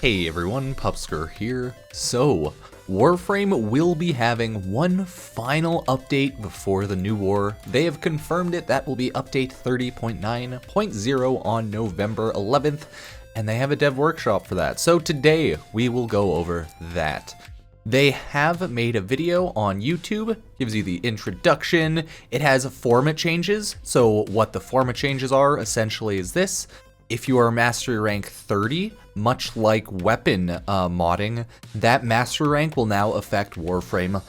Hey everyone, Pupsker here. So, Warframe will be having one final update before the new war. They have confirmed it. That will be update 30.9.0 on November 11th, and they have a dev workshop for that. So today, we will go over that. They have made a video on YouTube, gives you the introduction. It has Forma changes. So what the Forma changes are essentially is this. If you are mastery rank 30, much like weapon modding, that mastery rank will now affect Warframe.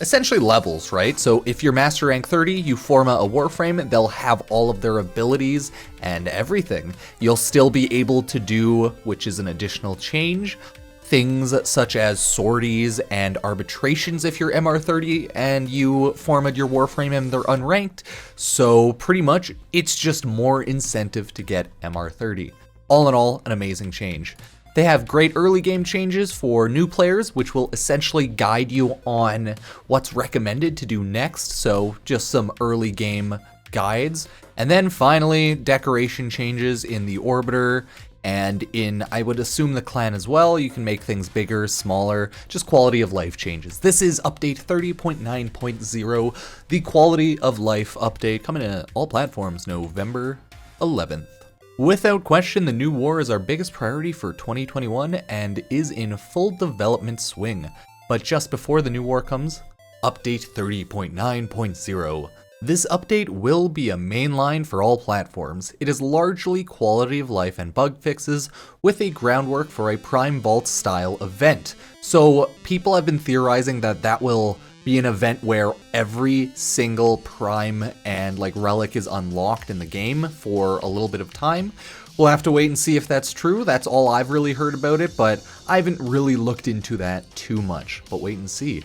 Essentially levels, right? So if you're master rank 30, you Forma a Warframe, they'll have all of their abilities and everything. You'll still be able to do, which is an additional change, things such as sorties and arbitrations if you're MR30 and you formed your Warframe and they're unranked. So pretty much it's just more incentive to get MR30. All in all, an amazing change. They have great early game changes for new players, which will essentially guide you on what's recommended to do next. So just some early game guides. And then finally, decoration changes in the Orbiter and in, I would assume, the clan as well. You can make things bigger, smaller, just quality of life changes. This is update 30.9.0, the quality of life update, coming in all platforms November 11th. Without question, the new war is our biggest priority for 2021 and is in full development swing. But just before the new war comes, update 30.9.0. This update will be a mainline for all platforms. It is largely quality of life and bug fixes with a groundwork for a Prime Vault style event. So people have been theorizing that that will be an event where every single Prime and relic is unlocked in the game for a little bit of time. We'll have to wait and see if that's true. That's all I've really heard about it, but I haven't really looked into that too much. But wait and see.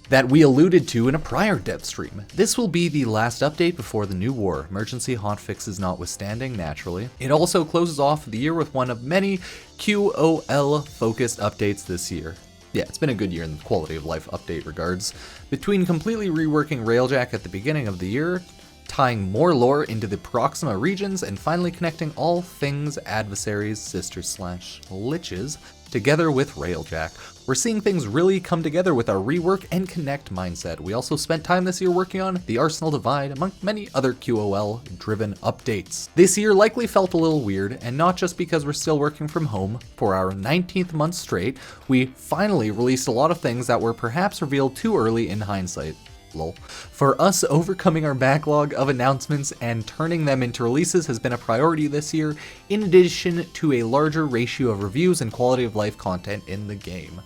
That we alluded to in a prior dev stream. This will be the last update before the new war, emergency hotfixes notwithstanding, naturally. It also closes off the year with one of many QOL-focused updates this year. Yeah, it's been a good year in the quality of life update regards. Between completely reworking Railjack at the beginning of the year, tying more lore into the Proxima regions, and finally connecting all things adversaries, sisters/liches, together with Railjack. We're seeing things really come together with our rework and connect mindset. We also spent time this year working on the Arsenal Divide, among many other QOL-driven updates. This year likely felt a little weird, and not just because we're still working from home. For our 19th month straight, we finally released a lot of things that were perhaps revealed too early in hindsight. Lol. For us, overcoming our backlog of announcements and turning them into releases has been a priority this year, in addition to a larger ratio of reviews and quality of life content in the game.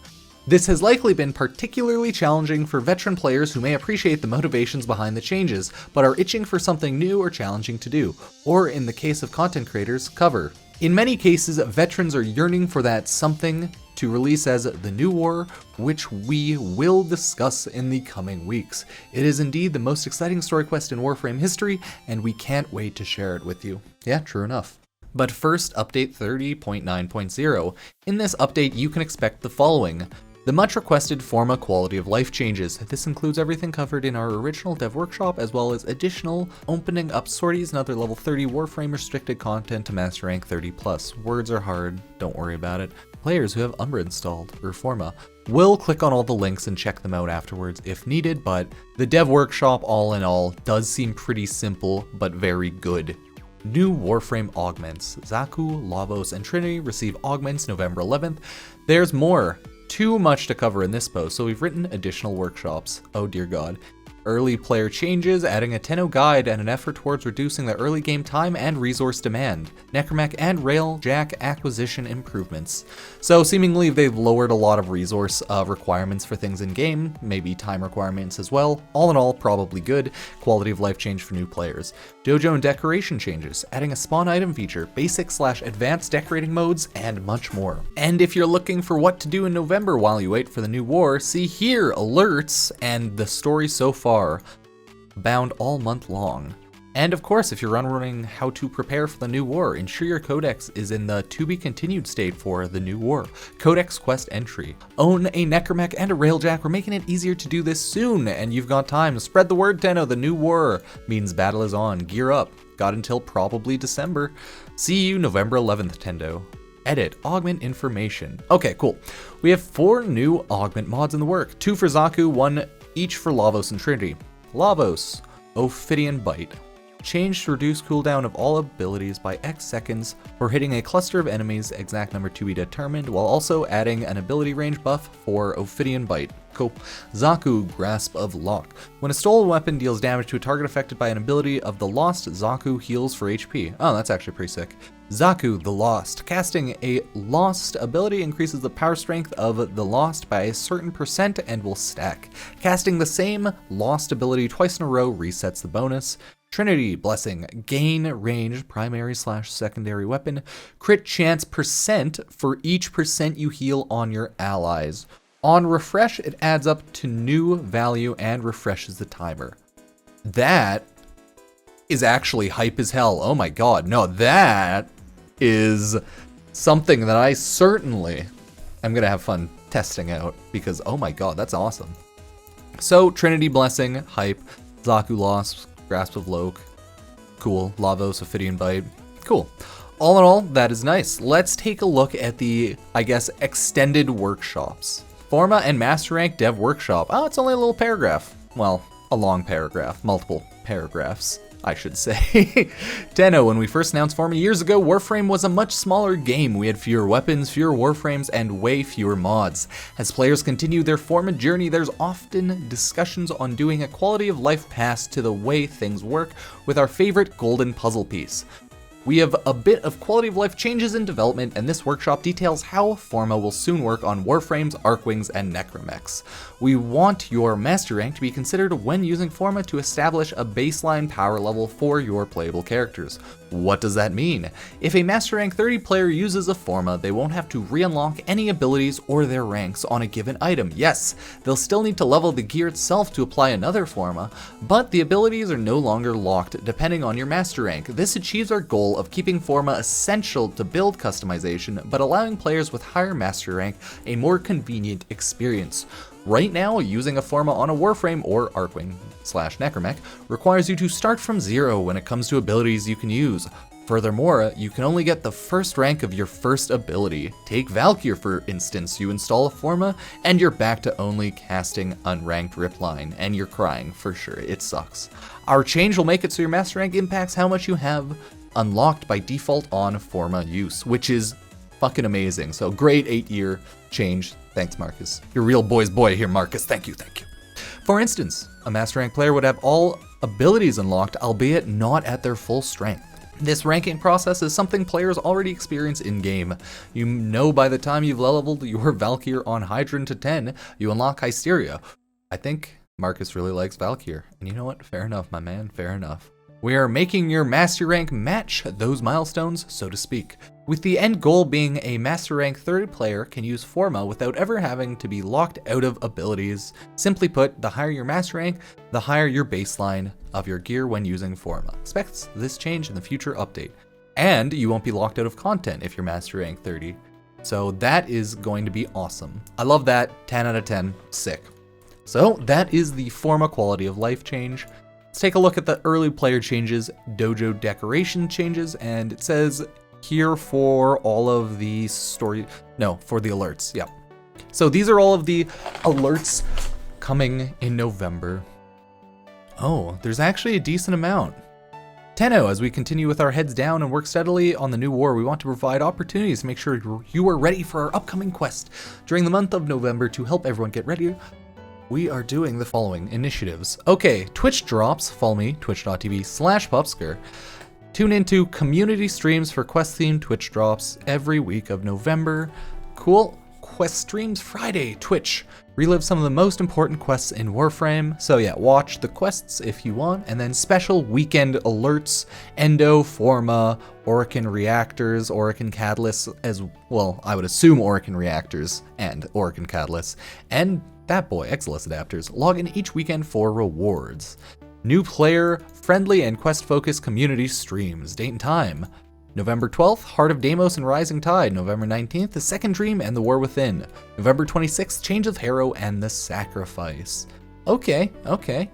This has likely been particularly challenging for veteran players who may appreciate the motivations behind the changes, but are itching for something new or challenging to do, or in the case of content creators, cover. In many cases, veterans are yearning for that something to release as the new war, which we will discuss in the coming weeks. It is indeed the most exciting story quest in Warframe history, and we can't wait to share it with you. Yeah, true enough. But first, update 30.9.0. In this update, you can expect the following. The much requested Forma quality of life changes. This includes everything covered in our original dev workshop, as well as additional opening up sorties and other level 30 Warframe restricted content to master rank 30+. Words are hard, don't worry about it. Players who have Umbra installed, or Forma, will click on all the links and check them out afterwards if needed, but the dev workshop all in all does seem pretty simple, but very good. New Warframe augments. Xaku, Lavos, and Trinity receive augments November 11th. There's more. Too much to cover in this post, so we've written additional workshops. Oh dear god. Early player changes, adding a 10.0 guide and an effort towards reducing the early game time and resource demand. Necromech and Railjack acquisition improvements. So seemingly they've lowered a lot of resource requirements for things in game, maybe time requirements as well. All in all, probably good. Quality of life change for new players. Dojo and decoration changes, adding a spawn item feature, basic/advanced decorating modes, and much more. And if you're looking for what to do in November while you wait for the new war, see here, alerts and the story so far. Bound all month long. And of course, if you're running how to prepare for the new war, ensure your codex is in the to be continued state for the new war. Codex quest entry. Own a Necromech and a Railjack. We're making it easier to do this soon, and you've got time. Spread the word, Tenno. The new war means battle is on. Gear up. Got until probably December. See you November 11th, Tendo. edit, augment information. Okay, cool. We have 4 new augment mods in the work. 2 for Xaku, 1 each for Lavos and Trinity. Lavos, Ophidian Bite. Change to reduce cooldown of all abilities by X seconds for hitting a cluster of enemies, exact number to be determined, while also adding an ability range buff for Ophidian Bite. Cool. Xaku, Grasp of Lock. When a stolen weapon deals damage to a target affected by an ability of the Lost, Xaku heals for HP. Oh, that's actually pretty sick. Xaku, the Lost. Casting a Lost ability increases the power strength of the Lost by a certain percent and will stack. Casting the same Lost ability twice in a row resets the bonus. Trinity, Blessing. Gain range, primary/secondary weapon. Crit chance percent for each percent you heal on your allies. On refresh, it adds up to new value and refreshes the timer. That is actually hype as hell. Oh my god. No, that is something that I certainly am going to have fun testing out because, oh my god, that's awesome. So, Trinity, Blessing, hype. Xaku, Lost, Grasp of Loak. Cool. Lavos, Ophidian Bite. Cool. All in all, that is nice. Let's take a look at the, I guess, extended workshops. Forma and Master Rank Dev Workshop. Oh, it's only a little paragraph. Well, a long paragraph. Multiple paragraphs, I should say. Tenno, when we first announced Forma years ago, Warframe was a much smaller game. We had fewer weapons, fewer Warframes, and way fewer mods. As players continue their Forma journey, there's often discussions on doing a quality of life pass to the way things work with our favorite golden puzzle piece. We have a bit of quality of life changes in development, and this workshop details how Forma will soon work on Warframes, Arcwings, and Necromechs. We want your Master Rank to be considered when using Forma to establish a baseline power level for your playable characters. What does that mean? If a Master Rank 30 player uses a Forma, they won't have to re-unlock any abilities or their ranks on a given item. Yes, they'll still need to level the gear itself to apply another Forma, but the abilities are no longer locked depending on your Master Rank. This achieves our goal of keeping Forma essential to build customization, but allowing players with higher Master Rank a more convenient experience. Right now, using a Forma on a Warframe or Arcwing/Necromech requires you to start from 0 when it comes to abilities you can use. Furthermore, you can only get the first rank of your first ability. Take Valkyr for instance, you install a Forma and you're back to only casting unranked Ripline, and you're crying for sure, it sucks. Our change will make it so your Master Rank impacts how much you have unlocked by default on Forma use, which is fucking amazing. So great 8-year change. Thanks, Marcus. You're real boy's boy here, Marcus. Thank you, thank you. For instance, a Master Rank player would have all abilities unlocked, albeit not at their full strength. This ranking process is something players already experience in-game. You know by the time you've leveled your Valkyr on Hydron to 10, you unlock Hysteria. I think Marcus really likes Valkyr. And you know what? Fair enough, my man. Fair enough. We are making your Master Rank match those milestones, so to speak, with the end goal being a Master Rank 30 player can use Forma without ever having to be locked out of abilities. Simply put, the higher your Master Rank, the higher your baseline of your gear when using Forma. Expect this change in the future update. And you won't be locked out of content if you're Master Rank 30. So that is going to be awesome. I love that. 10 out of 10. Sick. So that is the Forma quality of life change. Let's take a look at the early player changes, Dojo decoration changes, and it says here for all of the for the alerts, yeah. So these are all of the alerts coming in November. Oh, there's actually a decent amount. Tenno, as we continue with our heads down and work steadily on the new war, we want to provide opportunities to make sure you are ready for our upcoming quest. During the month of November, to help everyone get ready, we are doing the following initiatives. Okay, Twitch drops, follow me, twitch.tv/Pupsker. Tune into community streams for quest-themed Twitch drops every week of November. Cool. Quest streams Friday, Twitch. Relive some of the most important quests in Warframe. So yeah, watch the quests if you want, and then special weekend alerts, Endo, Forma, orokin reactors, orokin catalysts as well. I would assume orokin reactors and orokin catalysts, and that boy, Exilus adapters. Log in each weekend for rewards. New player, friendly, and quest-focused community streams. Date and time: November 12th, Heart of Deimos and Rising Tide. November 19th, The Second Dream and the War Within. November 26th, Change of Harrow and the Sacrifice. Okay,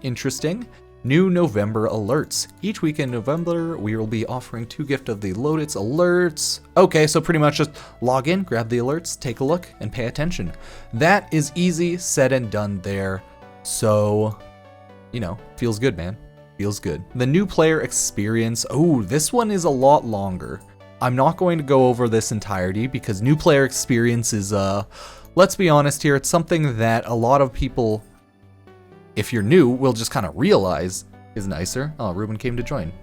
interesting. New November alerts. Each week in November, we will be offering 2 Gift of the Loadits alerts. Okay, so pretty much just log in, grab the alerts, take a look, and pay attention. That is easy said and done there. So, you know, feels good, man. Feels good. The new player experience. Oh, this one is a lot longer. I'm not going to go over this entirety because new player experience is, let's be honest here, it's something that a lot of people, if you're new, will just kind of realize is nicer. Oh, Ruben came to join.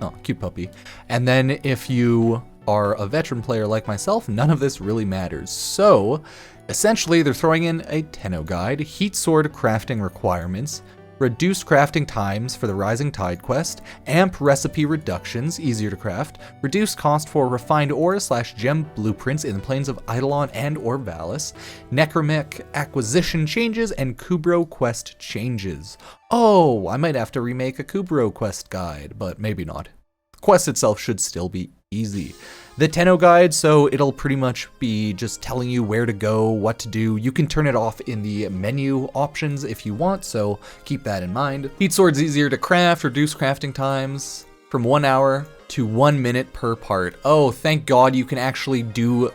Oh, cute puppy. And then if you are a veteran player like myself, none of this really matters. So, essentially, they're throwing in a Tenno guide, heat sword crafting requirements, reduced crafting times for the Rising Tide quest, amp recipe reductions, easier to craft, reduced cost for refined ore / gem blueprints in the plains of Eidolon and or Valis, necromic acquisition changes, and Kubro quest changes. Oh, I might have to remake a Kubro quest guide, but maybe not. The quest itself should still be easy. The Tenno guide, so it'll pretty much be just telling you where to go, what to do. You can turn it off in the menu options if you want, so keep that in mind. Heat sword's easier to craft, reduce crafting times from 1 hour to 1 minute per part. Oh, thank God you can actually do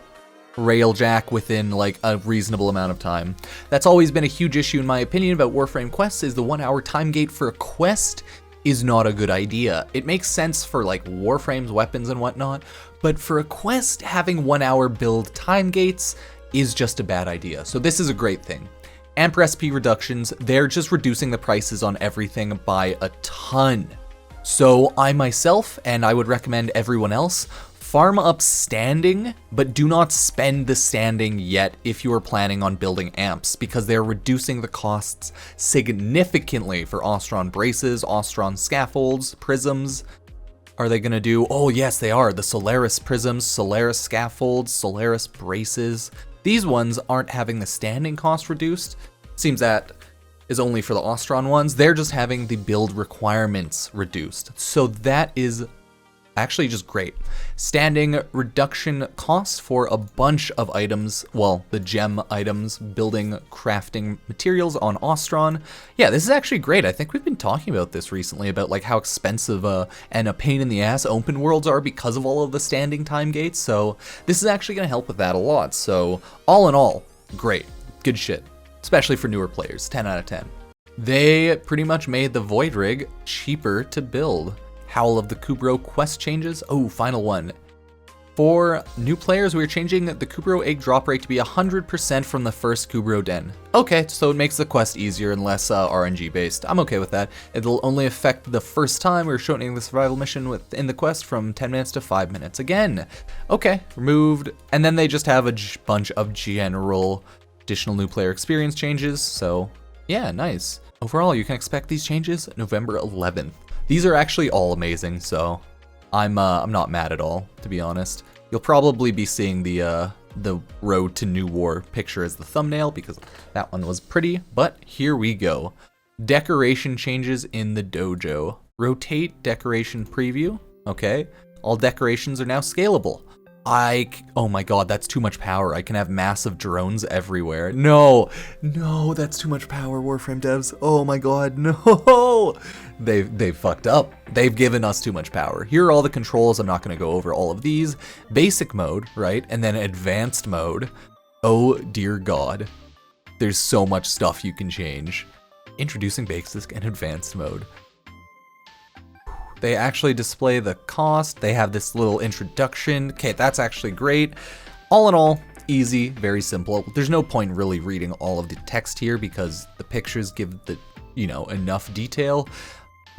railjack within like a reasonable amount of time. That's always been a huge issue in my opinion about Warframe quests, is the 1 hour time gate for a quest is not a good idea. It makes sense for like Warframe's weapons and whatnot, but for a quest, having 1 hour build time gates is just a bad idea. So this is a great thing. Amp recipe reductions, they're just reducing the prices on everything by a ton. So I myself, and I would recommend everyone else, farm up standing, but do not spend the standing yet if you are planning on building amps, because they're reducing the costs significantly for Ostron braces, Ostron scaffolds, prisms. Are they gonna do? Oh yes, they are. The Solaris prisms, Solaris scaffolds, Solaris braces. These ones aren't having the standing cost reduced. Seems that is only for the Ostron ones. They're just having the build requirements reduced. So that is actually just great. Standing reduction costs for a bunch of items, well, the gem items, building crafting materials on Ostron. Yeah, this is actually great. I think we've been talking about this recently, about like how expensive and a pain in the ass open worlds are because of all of the standing time gates. So this is actually going to help with that a lot. So all in all, great. Good shit. Especially for newer players. 10 out of 10. They pretty much made the Void Rig cheaper to build. Howl of the Kubro quest changes. Oh, final one. For new players, we're changing the Kubro egg drop rate to be 100% from the first Kubro den. Okay, so it makes the quest easier and less RNG based. I'm okay with that. It'll only affect the first time. We're shortening the survival mission within the quest from 10 minutes to 5 minutes. Again, okay, removed. And then they just have a bunch of general additional new player experience changes. So yeah, nice. Overall, you can expect these changes November 11th. These are actually all amazing, so I'm not mad at all, to be honest. You'll probably be seeing the Road to New War picture as the thumbnail because that one was pretty, but here we go. Decoration changes in the dojo. Rotate decoration preview. Okay, all decorations are now scalable. Oh my god, that's too much power. I can have massive drones everywhere. No, that's too much power, Warframe devs. Oh my god, no. They've fucked up. They've given us too much power. Here are all the controls. I'm not going to go over all of these. Basic mode, right? And then advanced mode. Oh dear god. There's so much stuff you can change. Introducing basic and advanced mode. They actually display the cost. They have this little introduction. Okay, that's actually great. All in all, easy, very simple. There's no point really reading all of the text here because the pictures give the, enough detail.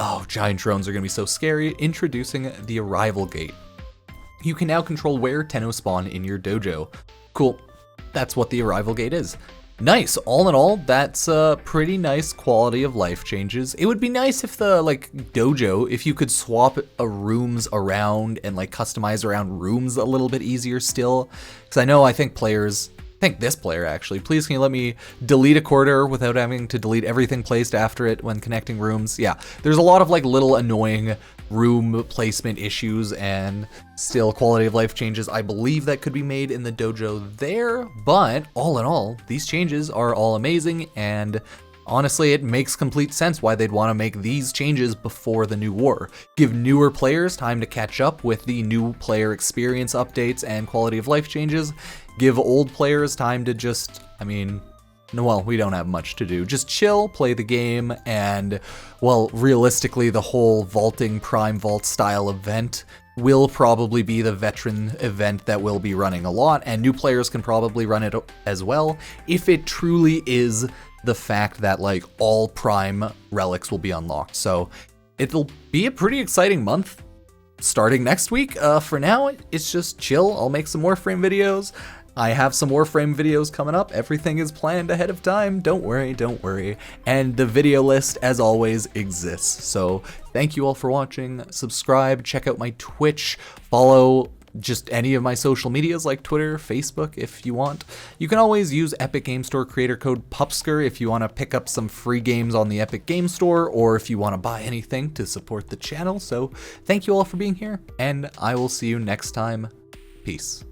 Oh, giant drones are gonna be so scary. Introducing the arrival gate. You can now control where Tenno spawn in your dojo. Cool, that's what the arrival gate is. Nice, all in all, that's pretty nice quality of life changes. It would be nice if the, dojo, if you could swap rooms around and, customize around rooms a little bit easier still. Because I think this player actually, please can you let me delete a corridor without having to delete everything placed after it when connecting rooms? Yeah, there's a lot of, little annoying room placement issues and still quality of life changes I believe that could be made in the dojo there, but all in all, these changes are all amazing and Honestly, it makes complete sense why they'd want to make these changes before the new war. Give newer players time to catch up with the new player experience updates and quality of life changes. Give old players time to just, well, we don't have much to do. Just chill, play the game, and, well, realistically, the whole vaulting Prime Vault style event will probably be the veteran event that will be running a lot, and new players can probably run it as well, if it truly is the fact that, like, all Prime relics will be unlocked. So it'll be a pretty exciting month starting next week. For now, it's just chill. I'll make some Warframe videos. I have some Warframe videos coming up. Everything is planned ahead of time. Don't worry, don't worry. And the video list, as always, exists. So thank you all for watching. Subscribe, check out my Twitch, follow just any of my social medias like Twitter, Facebook if you want. You can always use Epic Game Store creator code Pupsker if you want to pick up some free games on the Epic Game Store, or if you want to buy anything to support the channel. So thank you all for being here, and I will see you next time. Peace.